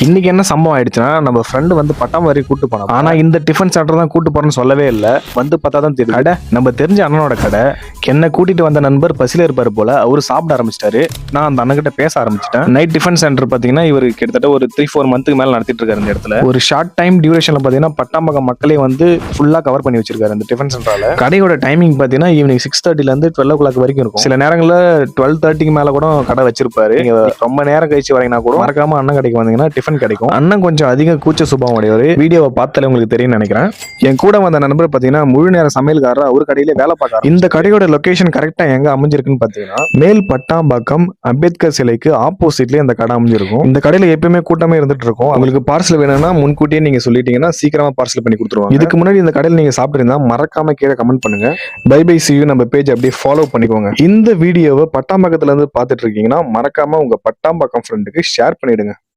இன்னைக்கு என்ன சம்பவம் ஆயிடுச்சுன்னா, நம்ம ஃப்ரெண்டு வந்து பட்டாம்பரி கூட்டு போனோம். ஆனா இந்த டிஃபன் சென்டர் தான் கூட்டு போறேன்னு சொல்லவே இல்ல. வந்து பார்த்தா தான் தெரியும். கடை நம்ம தெரிஞ்ச அண்ணனோட கடை. என்ன கூட்டிட்டு வந்த நண்பர் பசில இருப்பாரு போல. அவரு சாப்பிட ஆரம்பிச்சிட்டாரு. நான் அந்த அண்ணன் கிட்ட பேச ஆரம்பிச்சிட்டேன். நைட் டிஃபன் சென்டர் பாத்தீங்கன்னா இவர் கிட்டத்தட்ட ஒரு 3-4 மந்த்துக்கு மேல நடத்திட்டு இருக்காரு இந்த இடத்துல. ஒரு ஷார்ட் டைம் டியூரேஷன்ல பாத்தீங்கன்னா பட்டாம்பகம் மக்களே வந்து ஃபுல்லா கவர் பண்ணி வச்சிருக்காரு இந்த டிஃபன் சென்டர்ல. கடையோட டைமிங் பாத்தீங்கன்னா ஈவினிங் 6:30 ல இருந்து 12 o'clock வரைக்கும் இருக்கும். சில நேரங்கள்ல 12:30க்கு மேல கூட கடை வச்சிருப்பாரு. நீங்க ரொம்ப நேரம் கழிச்சு வரீங்கன்னா கூட மறக்காம அண்ணன் கடைக்கு வந்தீங்கன்னா டிஃபன் கிடைக்கும். அண்ணன் கொஞ்சம் அதிக கூச்ச சுபாவம் உடையவர். வீடியோவை பார்த்தாலே உங்களுக்கு தெரியும் நினைக்கிறேன். என் கூட வந்த நண்பர் பாத்தீங்கன்னா முழு நேர சமையல்காரர். அவர் கடையில வேலை பார்க்கறாரு. இந்த கடையோட லொகேஷன் கரெக்டா எங்க அமைஞ்சிருக்குன்னு பாத்தீங்கன்னா மேல் பட்டாம்பாக்கம் அம்பேத்கர் சிலைக்கு ஆப்போசிட்லயே இந்த கடை அமைஞ்சிருக்கும். இந்த கடையில எப்பயுமே கூட்டமே இருந்துட்டு இருக்கும். உங்களுக்கு பார்சல் வேணும்னா முன்கூட்டியே நீங்க சொல்லிட்டீங்கன்னா சீக்கிரமா பார்சல் பண்ணி கொடுத்துருவாங்க. இதுக்கு முன்னாடி இந்த கடையில நீங்க சாப்பிட்டு மறக்காம கீழே கமெண்ட் பண்ணுங்க. Bye bye see you. நம்ம பேஜ் அப்படியே ஃபாலோ பண்ணிக்கோங்க. இந்த வீடியோவை பட்டாம்பாக்கத்துல இருந்து பார்த்துட்டு இருக்கீங்கன்னா மறக்காம உங்க பட்டாம்பாக்கம் ஃப்ரெண்டுக்கு ஷேர் பண்ணிடுங்க.